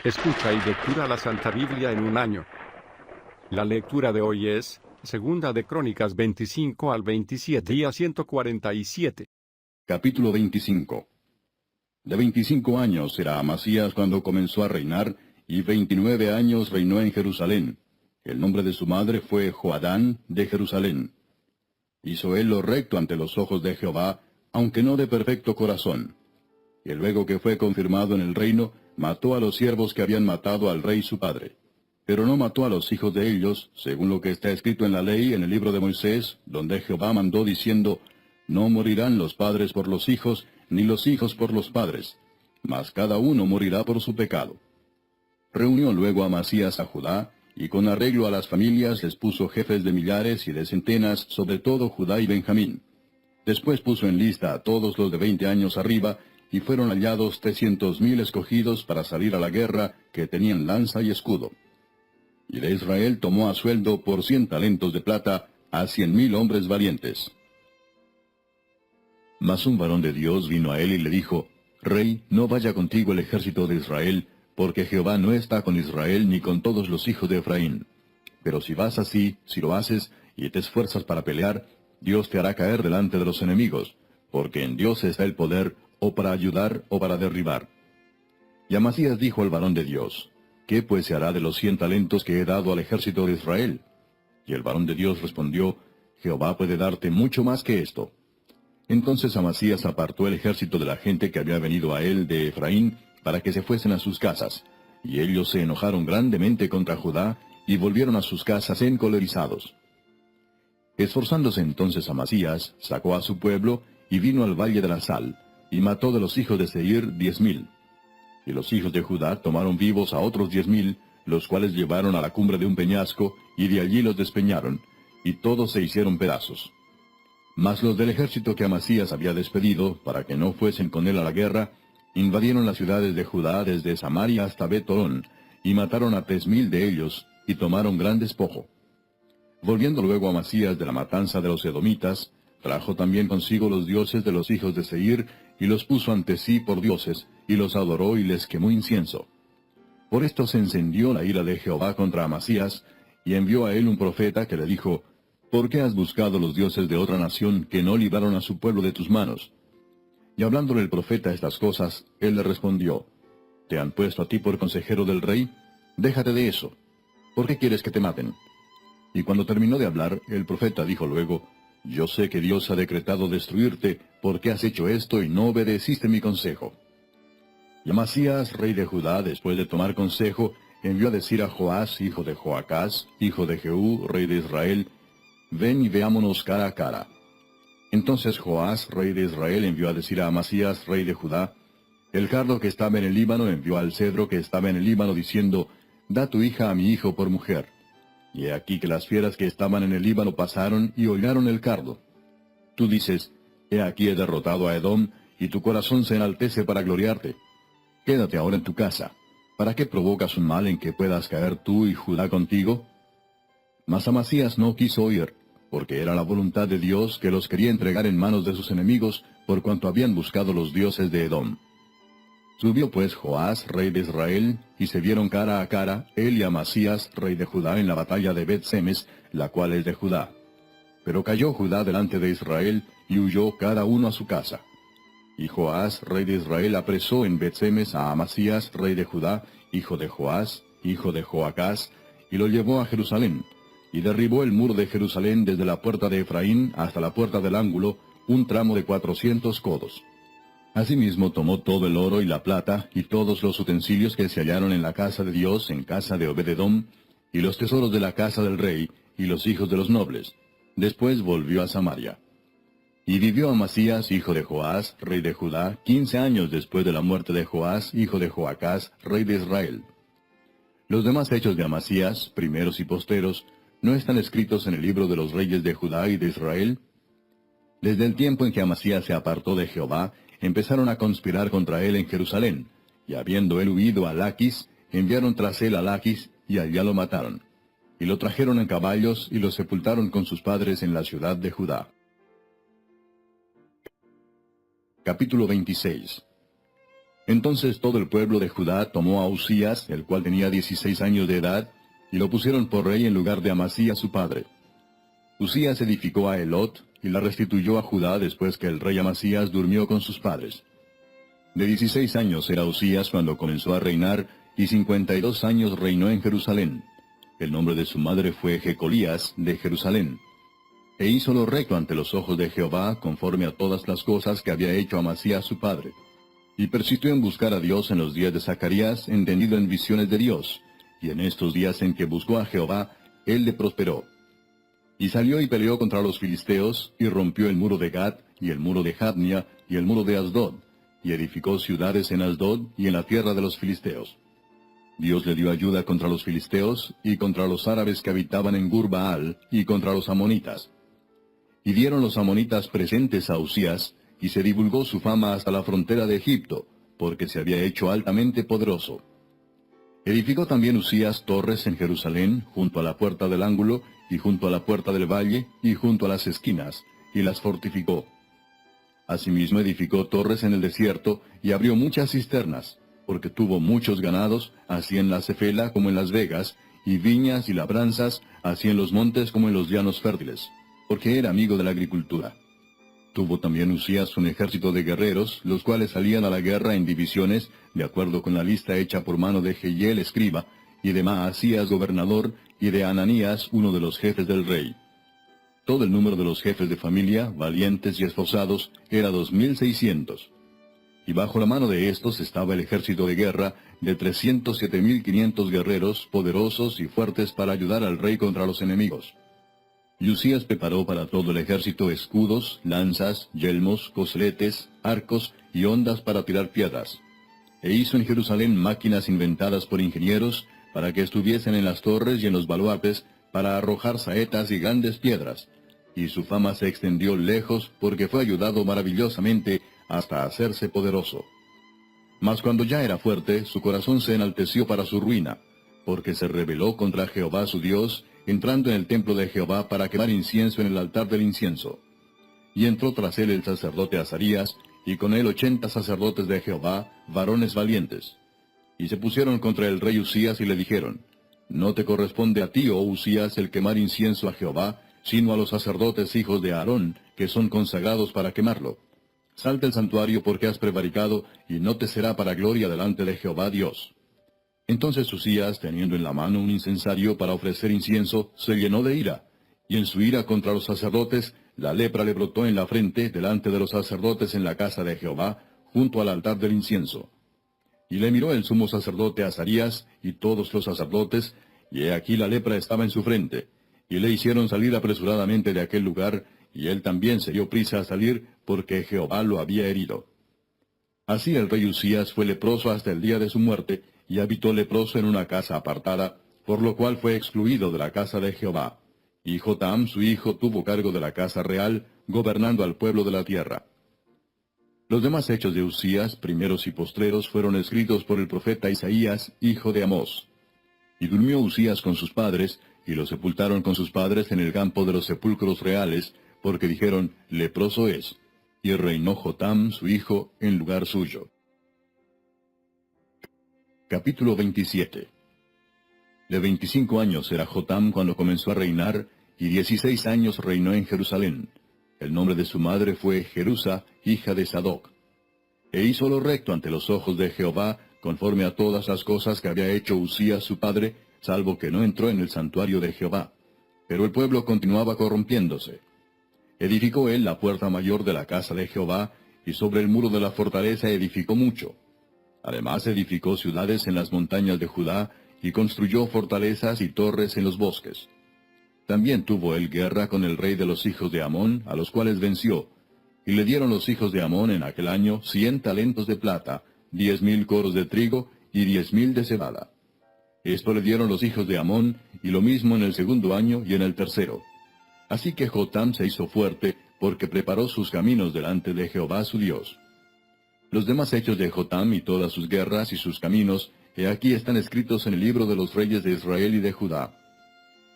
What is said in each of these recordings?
Escucha y lectura la Santa Biblia en un año. La lectura de hoy es Segunda de Crónicas 25 al 27, día 147. Capítulo 25. De 25 años era Amasías cuando comenzó a reinar, y 29 años reinó en Jerusalén. El nombre de su madre fue Joadán de Jerusalén. Hizo él lo recto ante los ojos de Jehová, aunque no de perfecto corazón. Y luego que fue confirmado en el reino, mató a los siervos que habían matado al rey su padre. Pero no mató a los hijos de ellos, según lo que está escrito en la ley en el libro de Moisés, donde Jehová mandó diciendo, no morirán los padres por los hijos, ni los hijos por los padres, mas cada uno morirá por su pecado. Reunió luego Amasías a Judá, y con arreglo a las familias les puso jefes de millares y de centenas sobre todo Judá y Benjamín. Después puso en lista a todos los de 20 años arriba, y fueron hallados 300,000 escogidos para salir a la guerra, que tenían lanza y escudo. Y de Israel tomó a sueldo por 100 talentos de plata a 100,000 hombres valientes. Mas un varón de Dios vino a él y le dijo, Rey, no vaya contigo el ejército de Israel, porque Jehová no está con Israel ni con todos los hijos de Efraín. Pero si vas así, si lo haces, y te esfuerzas para pelear, Dios te hará caer delante de los enemigos, porque en Dios está el poder, o para ayudar o para derribar. Y Amasías dijo al varón de Dios, ¿qué pues se hará de los 100 talentos que he dado al ejército de Israel? Y el varón de Dios respondió, Jehová puede darte mucho más que esto. Entonces Amasías apartó el ejército de la gente que había venido a él de Efraín, para que se fuesen a sus casas. Y ellos se enojaron grandemente contra Judá, y volvieron a sus casas encolerizados. Esforzándose entonces Amasías, sacó a su pueblo, y vino al valle de la Sal, y mató de los hijos de Seir 10,000. Y los hijos de Judá tomaron vivos a otros 10,000, los cuales llevaron a la cumbre de un peñasco, y de allí los despeñaron, y todos se hicieron pedazos. Mas los del ejército que Amasías había despedido, para que no fuesen con él a la guerra, invadieron las ciudades de Judá desde Samaria hasta Bet-Horón, y mataron a 3,000 de ellos, y tomaron gran despojo. Volviendo luego Amasías de la matanza de los edomitas, trajo también consigo los dioses de los hijos de Seir, y los puso ante sí por dioses, y los adoró y les quemó incienso. Por esto se encendió la ira de Jehová contra Amasías, y envió a él un profeta que le dijo, ¿por qué has buscado los dioses de otra nación que no libraron a su pueblo de tus manos? Y hablándole el profeta estas cosas, él le respondió, ¿te han puesto a ti por consejero del rey? Déjate de eso. ¿Por qué quieres que te maten? Y cuando terminó de hablar, el profeta dijo luego, yo sé que Dios ha decretado destruirte, porque has hecho esto y no obedeciste mi consejo. Y Amasías, rey de Judá, después de tomar consejo, envió a decir a Joás, hijo de Joacás, hijo de Jehú, rey de Israel, ven y veámonos cara a cara. Entonces Joás, rey de Israel, envió a decir a Amasías, rey de Judá, el cardo que estaba en el Líbano envió al cedro que estaba en el Líbano, diciendo, da tu hija a mi hijo por mujer. Y he aquí que las fieras que estaban en el Líbano pasaron y hollaron el cardo. Tú dices, he aquí he derrotado a Edom, y tu corazón se enaltece para gloriarte. Quédate ahora en tu casa. ¿Para qué provocas un mal en que puedas caer tú y Judá contigo? Mas Amasías no quiso oír, porque era la voluntad de Dios que los quería entregar en manos de sus enemigos, por cuanto habían buscado los dioses de Edom. Subió pues Joás, rey de Israel, y se vieron cara a cara, él y Amasías, rey de Judá, en la batalla de Bet-Semes, la cual es de Judá. Pero cayó Judá delante de Israel, y huyó cada uno a su casa. Y Joás, rey de Israel, apresó en Bet-Semes a Amasías, rey de Judá, hijo de Joás, hijo de Joacás, y lo llevó a Jerusalén, y derribó el muro de Jerusalén desde la puerta de Efraín hasta la puerta del ángulo, un tramo de 400 codos. Asimismo tomó todo el oro y la plata, y todos los utensilios que se hallaron en la casa de Dios, en casa de Obed-Edom, y los tesoros de la casa del rey, y los hijos de los nobles. Después volvió a Samaria. Y vivió Amasías, hijo de Joás, rey de Judá, 15 años después de la muerte de Joás, hijo de Joacás, rey de Israel. Los demás hechos de Amasías, primeros y posteros, ¿no están escritos en el libro de los reyes de Judá y de Israel? Desde el tiempo en que Amasías se apartó de Jehová, empezaron a conspirar contra él en Jerusalén, y habiendo él huido a Laquis, enviaron tras él a Laquis, y allá lo mataron. Y lo trajeron en caballos, y lo sepultaron con sus padres en la ciudad de Judá. Capítulo 26. Entonces todo el pueblo de Judá tomó a Usías, el cual tenía 16 años de edad, y lo pusieron por rey en lugar de Amasías su padre. Usías edificó a Elot, y la restituyó a Judá después que el rey Amasías durmió con sus padres. De 16 años era Usías cuando comenzó a reinar, y 52 años reinó en Jerusalén. El nombre de su madre fue Jecolías de Jerusalén. E hizo lo recto ante los ojos de Jehová, conforme a todas las cosas que había hecho Amasías su padre. Y persistió en buscar a Dios en los días de Zacarías, entendido en visiones de Dios, y en estos días en que buscó a Jehová, él le prosperó. Y salió y peleó contra los filisteos, y rompió el muro de Gat, y el muro de Jabnia, y el muro de Asdod, y edificó ciudades en Asdod y en la tierra de los filisteos. Dios le dio ayuda contra los filisteos, y contra los árabes que habitaban en Gur-Baal, y contra los amonitas. Y dieron los amonitas presentes a Usías, y se divulgó su fama hasta la frontera de Egipto, porque se había hecho altamente poderoso. Edificó también Usías torres en Jerusalén, junto a la puerta del ángulo, y junto a la puerta del valle, y junto a las esquinas, y las fortificó. Asimismo edificó torres en el desierto, y abrió muchas cisternas, porque tuvo muchos ganados, así en la Cefela como en las vegas, y viñas y labranzas, así en los montes como en los llanos fértiles, porque era amigo de la agricultura. Tuvo también Usías un ejército de guerreros, los cuales salían a la guerra en divisiones, de acuerdo con la lista hecha por mano de Jehiel escriba, y de Maasías gobernador, y de Ananías uno de los jefes del rey. Todo el número de los jefes de familia, valientes y esforzados, era 2,600. Y bajo la mano de estos estaba el ejército de guerra de 307,500 guerreros, poderosos y fuertes para ayudar al rey contra los enemigos. Y Usías preparó para todo el ejército escudos, lanzas, yelmos, cosletes, arcos y hondas para tirar piedras. E hizo en Jerusalén máquinas inventadas por ingenieros, para que estuviesen en las torres y en los baluartes, para arrojar saetas y grandes piedras. Y su fama se extendió lejos, porque fue ayudado maravillosamente hasta hacerse poderoso. Mas cuando ya era fuerte, su corazón se enalteció para su ruina, porque se rebeló contra Jehová su Dios, entrando en el templo de Jehová para quemar incienso en el altar del incienso. Y entró tras él el sacerdote Azarías, y con él 80 sacerdotes de Jehová, varones valientes. Y se pusieron contra el rey Usías y le dijeron, No te corresponde a ti, oh Usías, el quemar incienso a Jehová, sino a los sacerdotes hijos de Aarón, que son consagrados para quemarlo. Salte del santuario porque has prevaricado, y no te será para gloria delante de Jehová Dios. Entonces Usías, teniendo en la mano un incensario para ofrecer incienso, se llenó de ira, y en su ira contra los sacerdotes, la lepra le brotó en la frente delante de los sacerdotes en la casa de Jehová, junto al altar del incienso. Y le miró el sumo sacerdote Azarías y todos los sacerdotes, y he aquí la lepra estaba en su frente, y le hicieron salir apresuradamente de aquel lugar, y él también se dio prisa a salir, porque Jehová lo había herido. Así el rey Usías fue leproso hasta el día de su muerte, y habitó leproso en una casa apartada, por lo cual fue excluido de la casa de Jehová. Y Jotam, su hijo, tuvo cargo de la casa real, gobernando al pueblo de la tierra. Los demás hechos de Usías, primeros y postreros, fueron escritos por el profeta Isaías, hijo de Amós. Y durmió Usías con sus padres, y lo sepultaron con sus padres en el campo de los sepulcros reales, porque dijeron, leproso es. Y reinó Jotam, su hijo, en lugar suyo. Capítulo 27. De 25 años era Jotam cuando comenzó a reinar, y 16 años reinó en Jerusalén. El nombre de su madre fue Jerusa, hija de Sadoc. E hizo lo recto ante los ojos de Jehová, conforme a todas las cosas que había hecho Usías su padre, salvo que no entró en el santuario de Jehová. Pero el pueblo continuaba corrompiéndose. Edificó él la puerta mayor de la casa de Jehová, y sobre el muro de la fortaleza edificó mucho. Además edificó ciudades en las montañas de Judá, y construyó fortalezas y torres en los bosques. También tuvo él guerra con el rey de los hijos de Amón, a los cuales venció, y le dieron los hijos de Amón en aquel año 100 talentos de plata, 10,000 coros de trigo y 10,000 de cebada. Esto le dieron los hijos de Amón, y lo mismo en el segundo año y en el tercero. Así que Jotam se hizo fuerte, porque preparó sus caminos delante de Jehová su Dios. Los demás hechos de Jotam y todas sus guerras y sus caminos, he aquí están escritos en el libro de los reyes de Israel y de Judá.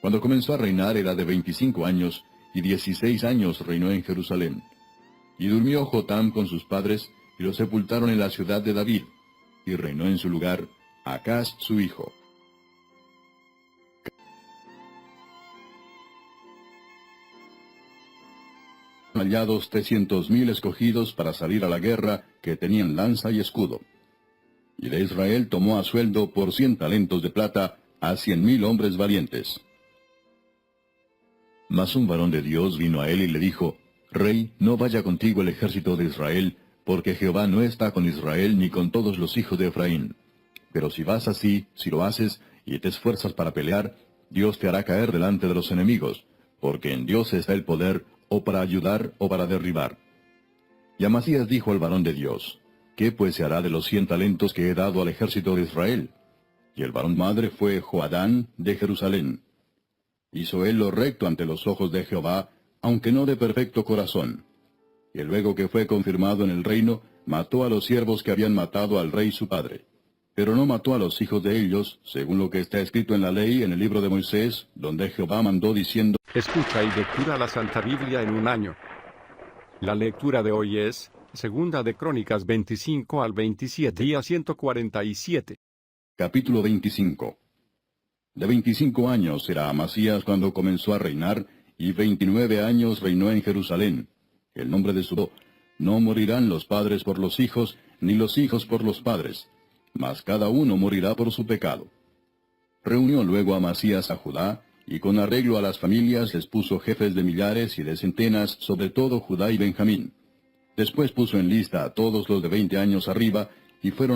Cuando comenzó a reinar era de 25 años, y 16 años reinó en Jerusalén. Y durmió Jotam con sus padres, y lo sepultaron en la ciudad de David, y reinó en su lugar Acaz su hijo. Hallados 300,000 escogidos para salir a la guerra, que tenían lanza y escudo. Y de Israel tomó a sueldo por 100 talentos de plata a 100,000 hombres valientes. Mas un varón de Dios vino a él y le dijo, Rey, no vaya contigo el ejército de Israel, porque Jehová no está con Israel ni con todos los hijos de Efraín. Pero si vas así, si lo haces, y te esfuerzas para pelear, Dios te hará caer delante de los enemigos, porque en Dios está el poder, o para ayudar, o para derribar. Y Amasías dijo al varón de Dios, ¿qué pues se hará de los 100 talentos que he dado al ejército de Israel? Y el varón madre fue Joadán de Jerusalén. Hizo él lo recto ante los ojos de Jehová, aunque no de perfecto corazón. Y luego que fue confirmado en el reino, mató a los siervos que habían matado al rey su padre. Pero no mató a los hijos de ellos, según lo que está escrito en la ley en el libro de Moisés, donde Jehová mandó diciendo, Escucha y lectura la Santa Biblia en un año. La lectura de hoy es, segunda de Crónicas 25 al 27, día 147. Capítulo 25. De 25 años era Amasías cuando comenzó a reinar, y 29 años reinó en Jerusalén. El nombre de su no morirán los padres por los hijos, ni los hijos por los padres, mas cada uno morirá por su pecado. Reunió luego Amasías a Judá, y con arreglo a las familias les puso jefes de millares y de centenas sobre todo Judá y Benjamín. Después puso en lista a todos los de 20 años arriba, y fueron